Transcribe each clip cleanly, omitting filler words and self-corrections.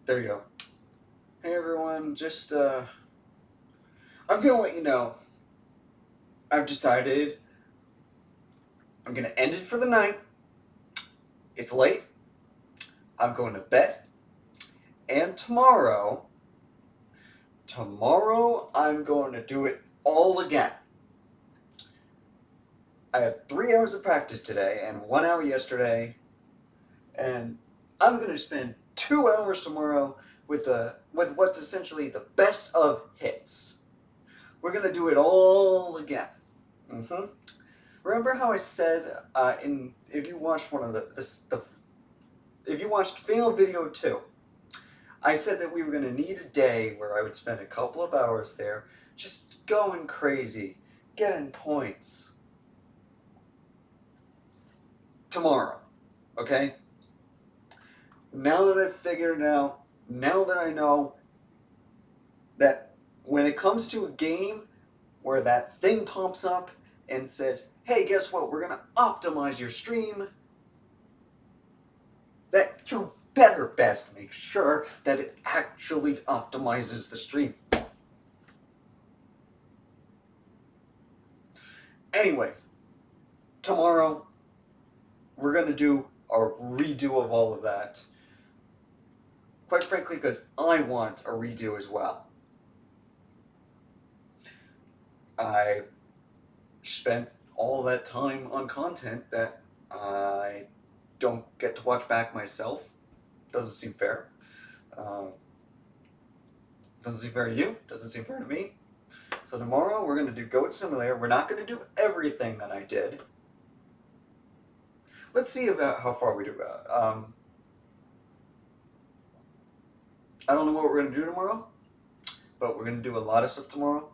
There you go. Hey everyone, I'm gonna let you know, I've decided I'm gonna end it for the night. It's late. I'm going to bed. And tomorrow I'm going to do it all again. I had 3 hours of practice today and 1 hour yesterday, and I'm gonna spend 2 hours tomorrow with what's essentially the best of hits. We're gonna do it all again. Remember how I said if you watched if you watched fail video 2, I said that we were gonna need a day where I would spend a couple of hours there just going crazy, getting points. Tomorrow, okay? Now that I've figured it out, now that I know that when it comes to a game where that thing pops up and says, hey, guess what, we're gonna optimize your stream, that you better best make sure that it actually optimizes the stream. Anyway, tomorrow we're gonna do a redo of all of that. Quite frankly, because I want a redo as well. I spent all that time on content that I don't get to watch back myself. Doesn't seem fair. Doesn't seem fair to you. Doesn't seem fair to me. So tomorrow we're going to do Goat Simulator. We're not going to do everything that I did. Let's see about how far we do about. I don't know what we're going to do tomorrow, but we're going to do a lot of stuff tomorrow.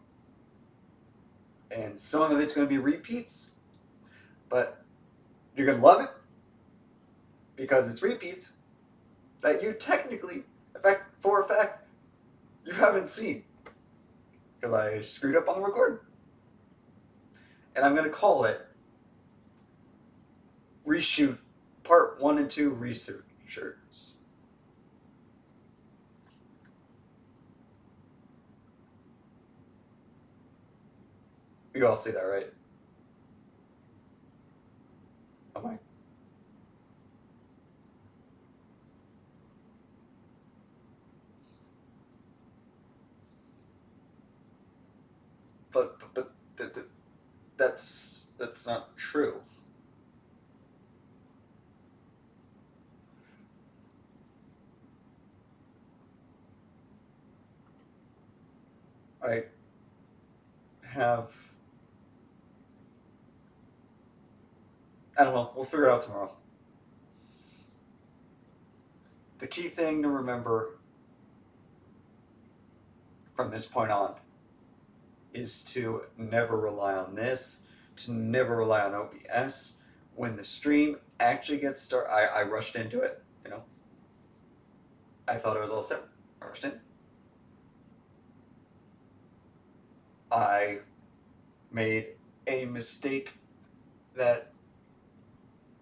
And some of it's going to be repeats, but you're going to love it because it's repeats that you technically, for a fact, you haven't seen because I screwed up on the recording. And I'm going to call it Reshoot Part 1 and 2 Reshoot Shirts. You all see that, right? Oh my. But that's not true. I don't know, we'll figure it out tomorrow. The key thing to remember from this point on is to never rely on this, to never rely on OBS. When the stream actually gets started, I rushed into it, you know. I thought it was all set. I rushed in. I made a mistake that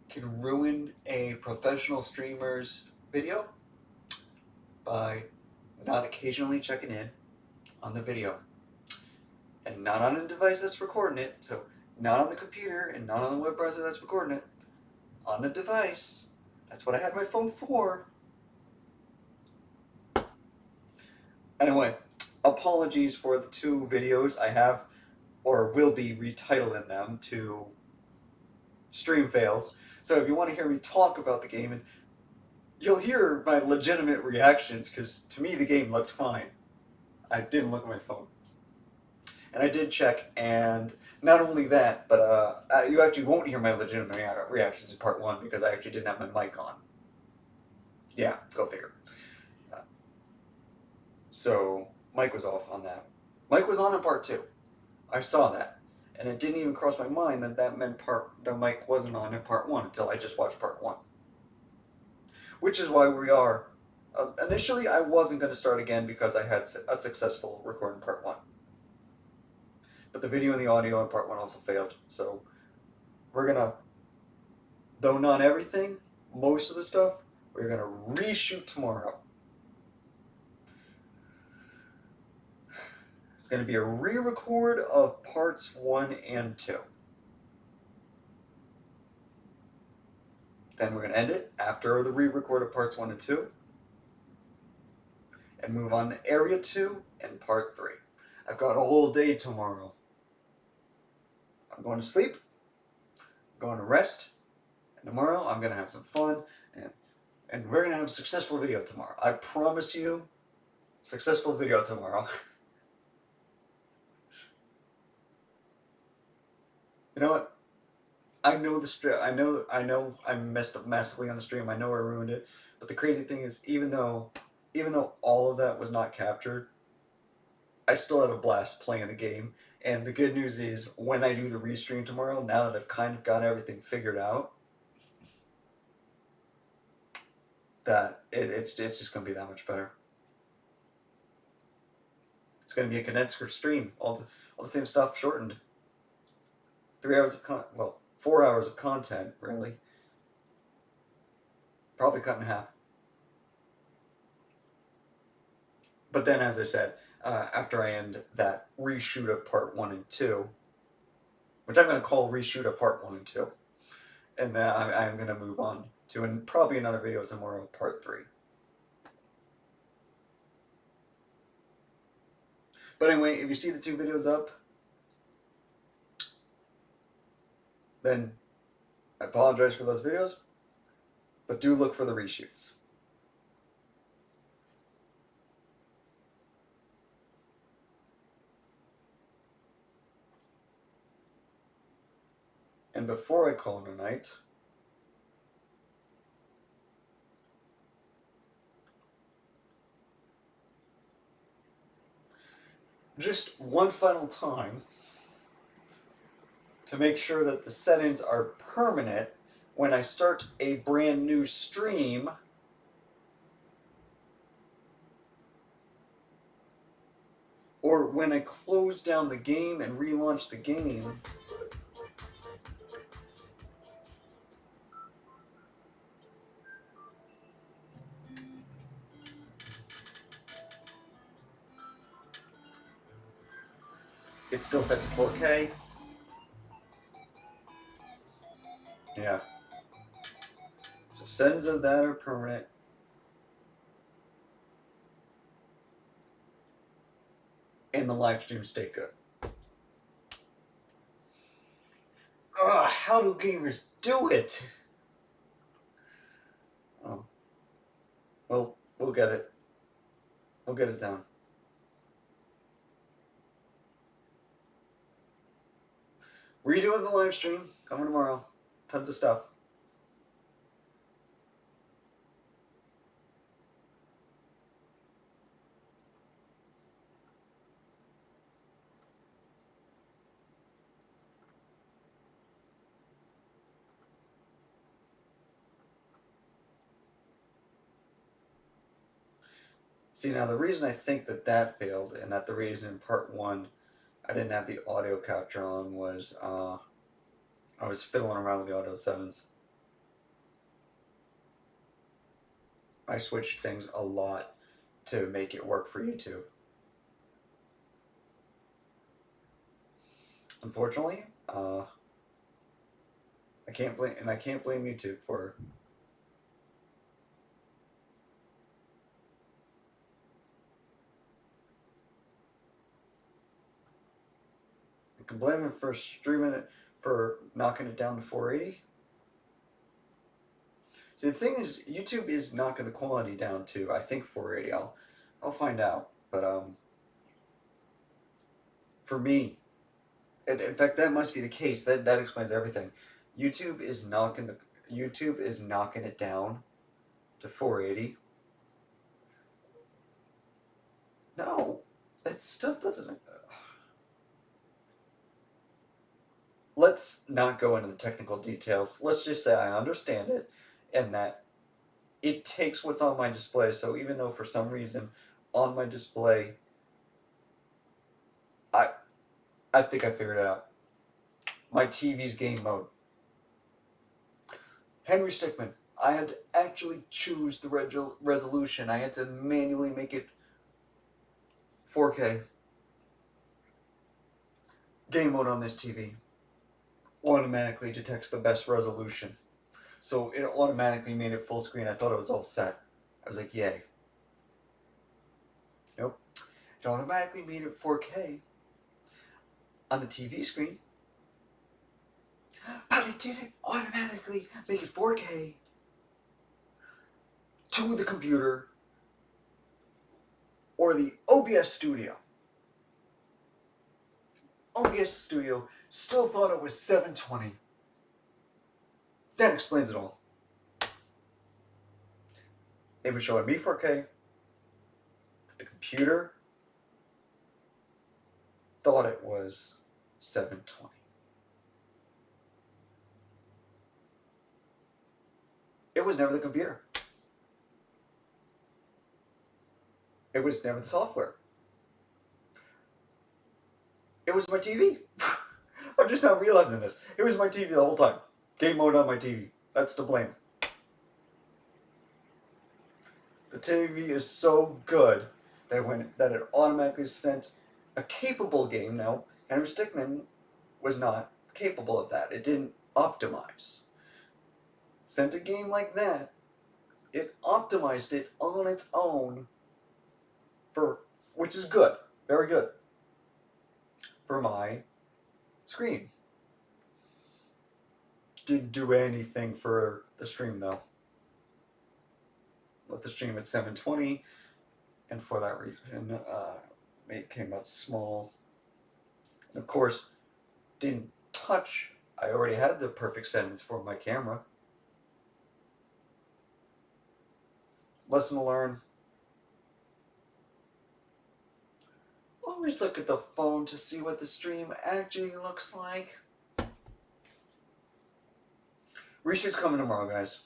can ruin a professional streamer's video by not occasionally checking in on the video. And not on a device that's recording it, so not on the computer and not on the web browser that's recording it. On a device. That's what I had my phone for. Anyway, apologies for the 2 videos I have or will be retitling them to stream fails. So if you want to hear me talk about the game, and you'll hear my legitimate reactions, because to me the game looked fine. I didn't look at my phone. And I did check, and not only that, but you actually won't hear my legitimate reactions in part 1 because I actually didn't have my mic on. Yeah, go figure. So, mic was off on that. Mic was on in part 2. I saw that. And it didn't even cross my mind that that meant the mic wasn't on in part 1 until I just watched part 1. Which is why we are... initially, I wasn't going to start again because I had a successful recording part 1. But the video and the audio in part 1 also failed. So, we're going to, though not everything, most of the stuff, we're going to reshoot tomorrow. It's going to be a re-record of parts 1 and 2. Then we're going to end it after the re-record of parts 1 and 2. And move on to Area 2 and Part 3. I've got a whole day tomorrow. I'm going to sleep, I'm going to rest, and tomorrow I'm going to have some fun, and we're going to have a successful video tomorrow. I promise you, successful video tomorrow. You know what? I know the stream. I know I messed up massively on the stream. I know I ruined it. But the crazy thing is, even though all of that was not captured, I still have a blast playing the game. And the good news is, when I do the restream tomorrow, now that I've kind of got everything figured out, that it's just going to be that much better. It's going to be a condensed stream, all the same stuff shortened. 3 hours of 4 hours of content, really. Probably cut in half. But then, as I said, after I end that reshoot of part 1 and 2, which I'm going to call reshoot of part 1 and 2, and then I'm going to move on to probably another video tomorrow, part 3. But anyway, if you see the 2 videos up, then I apologize for those videos, but do look for the reshoots. And before I call it a night, just one final time to make sure that the settings are permanent when I start a brand new stream. Or when I close down the game and relaunch the game. It's still set to 4K. Yeah. So settings of that are permanent. And the live stream stay good. Ugh, how do gamers do it? Oh. Well, we'll get it. We'll get it down. Redoing the live stream coming tomorrow. Tons of stuff. See, now the reason I think that failed, and that the reason in part 1 I didn't have the audio capture on, was I was fiddling around with the Audio 7s. I switched things a lot to make it work for YouTube. Unfortunately, I can't blame YouTube for I can blame him for streaming it, for knocking it down to 480. See, the thing is, YouTube is knocking the quality down to, I think, 480. I'll find out. But for me, and in fact, that must be the case. That explains everything. YouTube is knocking it down to 480. No, that still doesn't. Let's not go into the technical details. Let's just say I understand it, and that it takes what's on my display. So even though for some reason on my display, I think I figured it out. My TV's game mode. Henry Stickmin. I had to actually choose the resolution. I had to manually make it 4K. game mode on this TV automatically detects the best resolution. So it automatically made it full screen. I thought it was all set. I was like, yay. Nope. It automatically made it 4K on the TV screen. But it didn't automatically make it 4K to the computer or the OBS Studio. OBS Studio still thought it was 720. That explains it all. It was showing me 4K. The computer thought it was 720. It was never the computer. It was never the software. It was my TV. I'm just not realizing this. It was my TV the whole time. Game mode on my TV. That's to blame. The TV is so good that it automatically sent a capable game. Now, Henry Stickmin was not capable of that. It didn't optimize. Sent a game like that. It optimized it on its own, which is good, very good, for my screen. Didn't do anything for the stream though. Let the stream at 720, and for that reason, it came out small. And of course, didn't touch. I already had the perfect settings for my camera. Lesson to learn. Always look at the phone to see what the stream actually looks like. Research coming tomorrow, guys.